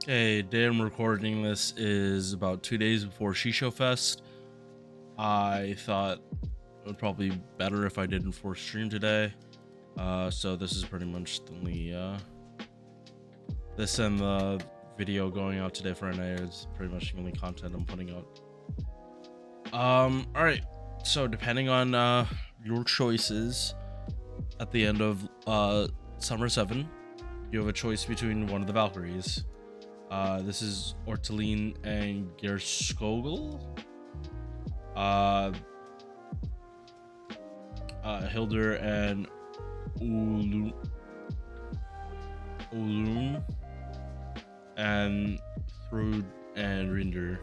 Okay, day I'm recording this is about 2 days before Shisho Fest. I thought it would probably be better if I didn't force stream today. So this is pretty much the only this and the video going out today for NA is pretty much the only content I'm putting out. Alright. So depending on your choices at the end of Summer 7, you have a choice between one of the Valkyries. This is Ortlinde and Gerskogel. Hilder and Ulun, and Thrud and Rinder.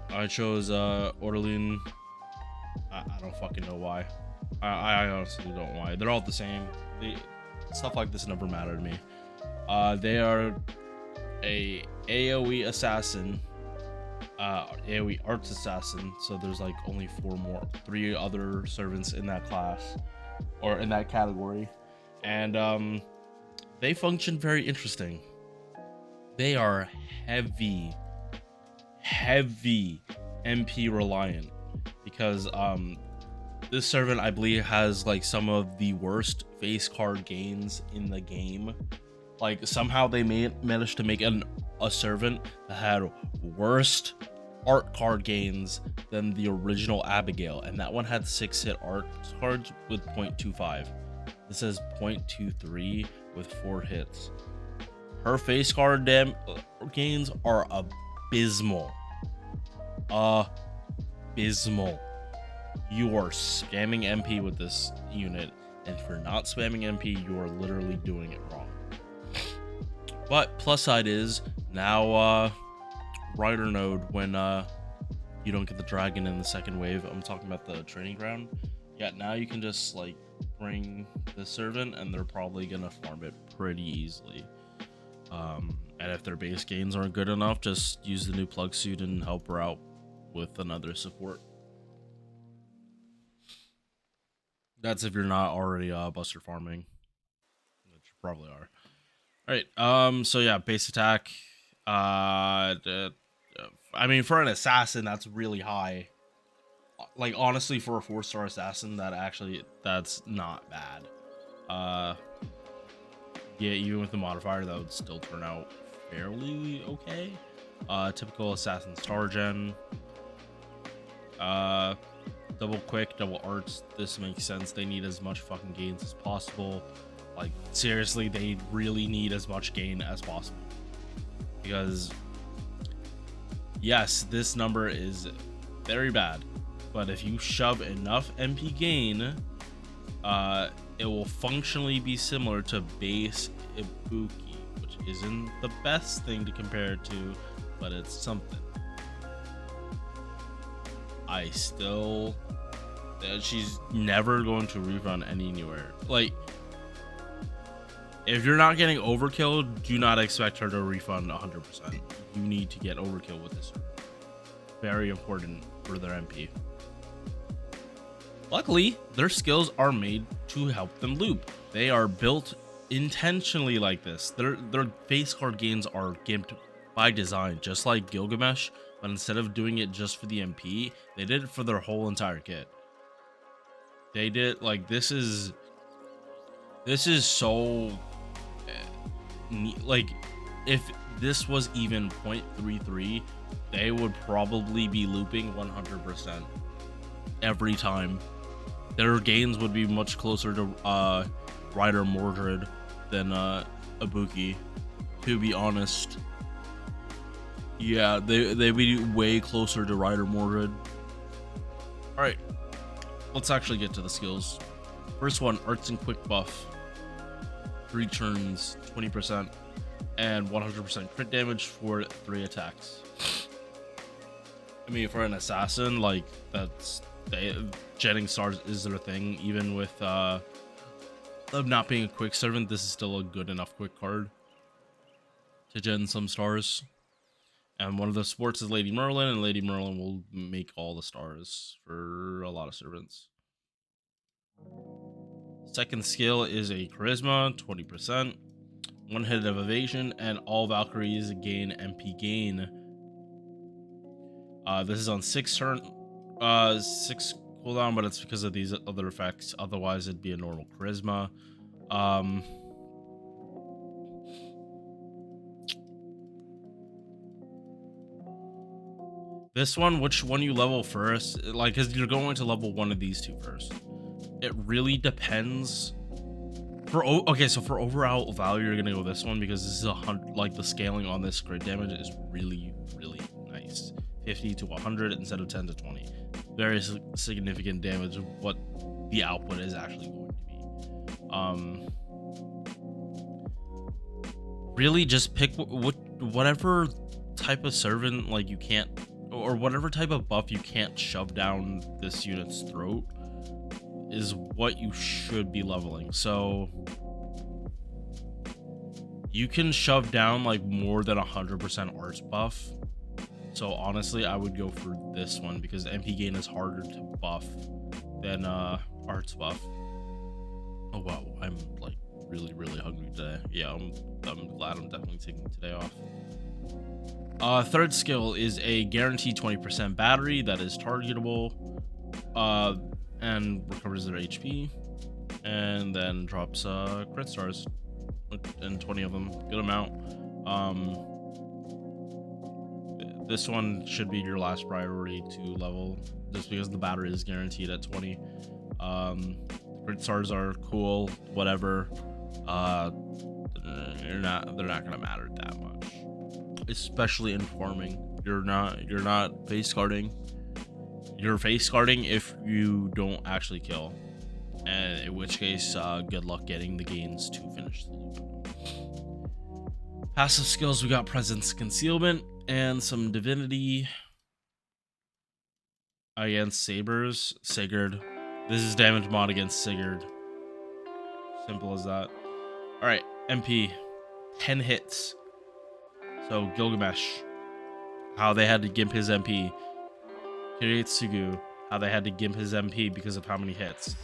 I chose Ortlinde. I don't fucking know why. I honestly don't know why. They're all the same. Stuff like this never mattered to me. They are a AOE Assassin, AOE Arts Assassin. So there's like only 3 other servants in that class or in that category, and they function very interesting. They are heavy MP reliant because this servant I believe has like some of the worst face card gains in the game. Like somehow they managed to make a servant that had worst art card gains than the original Abigail, and that one had 6 hit art cards with 0.25. This says 0.23 with 4 hits. Her face card gains are abysmal. Abysmal. You are spamming MP with this unit, and for not spamming MP, you are literally doing it wrong. But plus side is now rider node when you don't get the dragon in the second wave. I'm talking about the training ground. Yeah, now you can just like bring the servant and they're probably gonna farm it pretty easily. And if their base gains aren't good enough, just use the new plug suit and help her out with another support. That's if you're not already buster farming, which you probably are. All right. So yeah, base attack. I mean, for an assassin, that's really high. Like honestly, for a 4-star assassin, that's not bad. Yeah, even with the modifier, that would still turn out fairly okay. Typical assassin star gen. Double quick, double arts. This makes sense. They need as much fucking gains as possible. Like seriously, they really need as much gain as possible. Because yes, this number is very bad, but if you shove enough MP gain, it will functionally be similar to base Ibuki, which isn't the best thing to compare it to, but it's something. She's never going to rerun anywhere. Like, if you're not getting overkill, do not expect her to refund 100%. You need to get overkill with this. Very important for their MP. Luckily, their skills are made to help them loop. They are built intentionally like this. Their face card gains are gimped by design, just like Gilgamesh, but instead of doing it just for the MP, they did it for their whole entire kit. They did like this is so like if this was even 0.33, they would probably be looping 100% every time. Their gains would be much closer to Rider Mordred than Ibuki, to be honest. Yeah, they'd be way closer to Rider Mordred. Alright, let's actually get to the skills. First one, Arts and Quick buff. 3 turns, 20%, and 100% crit damage for 3 attacks. I mean, for an assassin, like, jetting stars is their thing. Even with them not being a quick servant, this is still a good enough quick card to jet some stars. And one of the sports is Lady Merlin, and Lady Merlin will make all the stars for a lot of servants. Second skill is a charisma, 20%. 1 hit of evasion, and all Valkyries gain MP gain. This is on 6 turn, 6 cooldown, but it's because of these other effects. Otherwise, it'd be a normal charisma. This one, which one you level first? Like, because you're going to level one of these two first. It really depends. Okay, so for overall value, you're gonna go this one because this is 100. Like, the scaling on this crit damage is really, really nice. 50 to 100 instead of 10 to 20. Very significant damage of what the output is actually going to be. Really, just pick whatever type of servant like you can't, or whatever type of buff you can't shove down this unit's throat is what you should be leveling. So you can shove down like more than 100% arts buff. So honestly, I would go for this one because MP gain is harder to buff than arts buff. Oh wow, I'm like really, really hungry today. Yeah, I'm glad I'm definitely taking today off. Third skill is a guaranteed 20% battery that is targetable, and recovers their HP, and then drops crit stars, and 20 of them, good amount. This one should be your last priority to level, just because the battery is guaranteed at 20. Crit stars are cool, whatever. They're not gonna matter that much, especially in farming. You're not face guarding. You're face guarding if you don't actually kill, and in which case, good luck getting the gains to finish the loop. Passive skills, we got presence, concealment, and some divinity against sabers. Sigurd. This is damage mod against Sigurd. Simple as that. All right, MP, 10 hits. So Gilgamesh, how they had to gimp his MP. Kiritsugu, how they had to gimp his MP because of how many hits.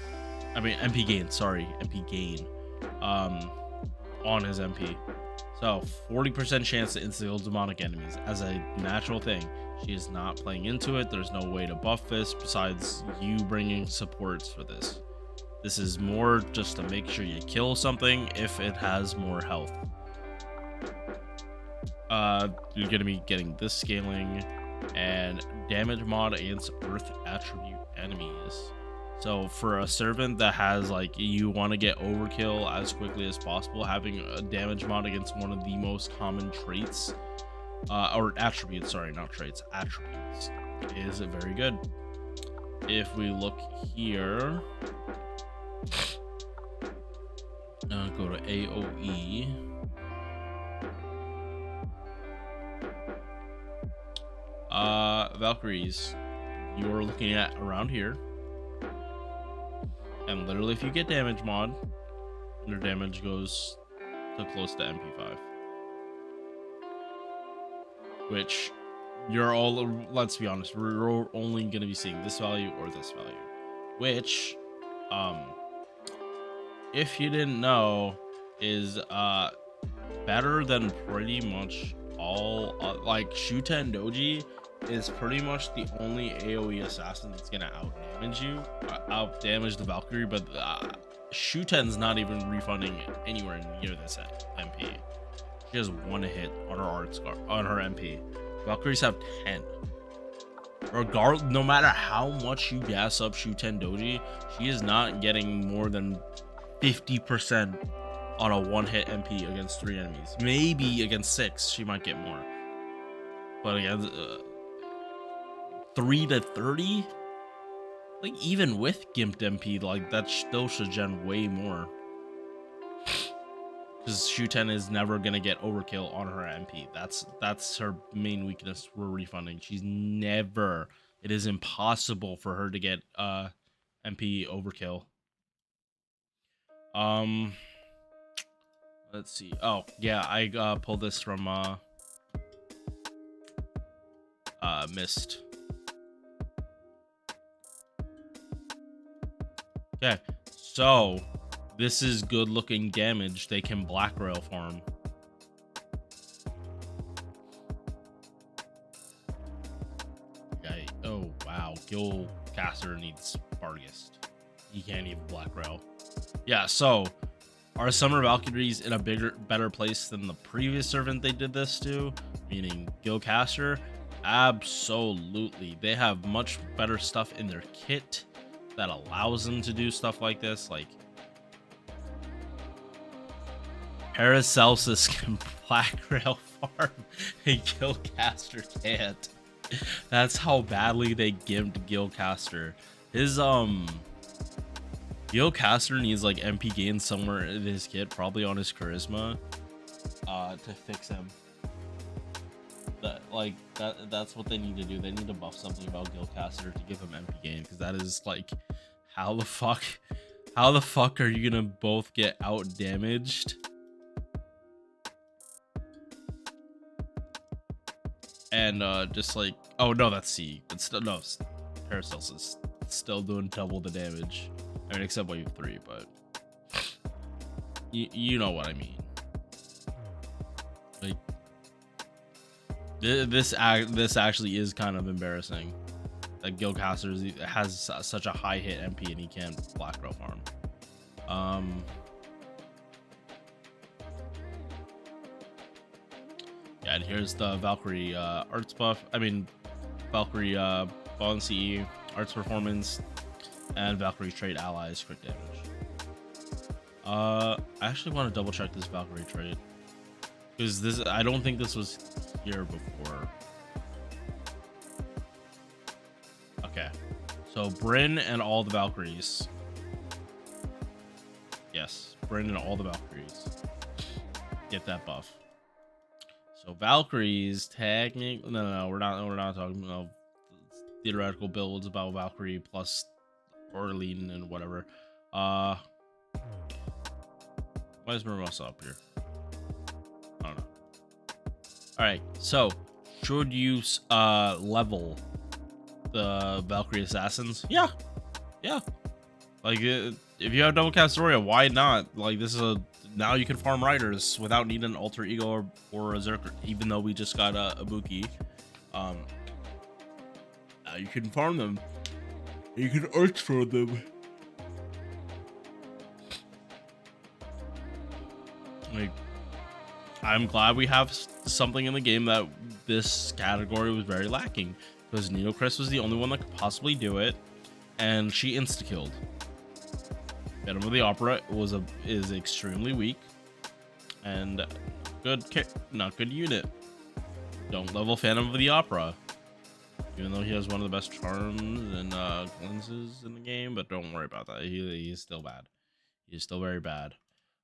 I mean, MP gain, sorry, MP gain on his MP. So 40% chance to instakill demonic enemies as a natural thing. She is not playing into it. There's no way to buff this besides you bringing supports for this. This is more just to make sure you kill something if it has more health. You're gonna be getting this scaling and damage mod against earth attribute enemies. So for a servant that has like, you want to get overkill as quickly as possible, having a damage mod against one of the most common traits, or attributes, sorry, not traits, attributes, is very good. If we look here, go to AOE. Valkyries, you're looking at around here, and literally if you get damage mod, your damage goes to close to MP5, which you're all, let's be honest, we're only going to be seeing this value or this value, which if you didn't know is better than pretty much all, like Shuten Doji is pretty much the only AOE assassin that's gonna out damage the Valkyrie, but Shuten's not even refunding anywhere near this MP. She has 1 hit on her art scar on her MP. Valkyries have 10. No matter how much you gas up Shuten Doji, she is not getting more than 50% on a 1-hit MP against 3 enemies. Maybe against 6 she might get more, but against 3 to 30, like even with gimped MP, like that still should gen way more, because Shuten is never gonna get overkill on her MP. That's her main weakness. We're refunding. She's never, it is impossible for her to get MP overkill. Let's see. Oh yeah, I pulled this from Mist. Okay, so this is good looking damage they can black rail farm. Oh wow, Gil Caster needs Bargist. He can't even Black Rail. Yeah, so are Summer Valkyries in a better place than the previous servant they did this to, meaning Gil Caster? Absolutely. They have much better stuff in their kit that allows them to do stuff like this. Like Paracelsus can Black Rail farm and Gil Caster can't. That's how badly they gimped Gil Caster. His Gil Caster needs like MP gain somewhere in his kit, probably on his charisma, to fix him. That's what they need to do. They need to buff something about Gil Caster to give him MP gain, because that is like, how the fuck are you gonna both get out damaged and just like, oh no, that's C. It's still no, Paracelsus is still doing double the damage. I mean, except wave 3, but you know what I mean. Like this actually is kind of embarrassing that Gil Caster has such a high hit MP and he can't Black Rail farm. Yeah, and here's the Valkyrie arts buff. I mean, Valkyrie ball and CE, arts performance, and Valkyrie trait allies crit damage. I actually want to double check this Valkyrie trait, because I don't think this was here before. Okay, so Bryn and all the Valkyries. Yes, Bryn and all the Valkyries get that buff. So Valkyries technically, no, we're not talking about theoretical builds about Valkyrie plus Ortlinde and whatever. Why is Mimosa up here? I don't know. All right, so should you level the Valkyrie assassins? Yeah. Like if you have double Castoria, why not? Like this is now you can farm riders without needing an alter ego or a Zerker. Even though we just got a Ibuki, now you can farm them. You can arch for them. Like, I'm glad we have something in the game that this category was very lacking, because Nitocris was the only one that could possibly do it, and she insta-killed. Phantom of the Opera is extremely weak, and not good unit. Don't level Phantom of the Opera, even though he has one of the best charms and cleanses in the game. But don't worry about that. He's still bad. He's still very bad.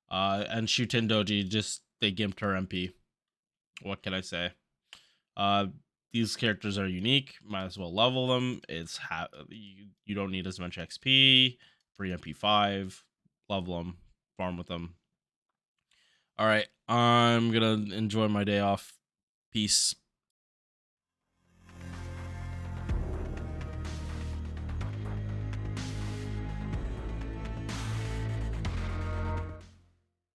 And Shuten Doji, they gimped her MP. What can I say? These characters are unique. Might as well level them. You don't need as much XP. Free MP5. Level them. Farm with them. All right. I'm gonna enjoy my day off. Peace.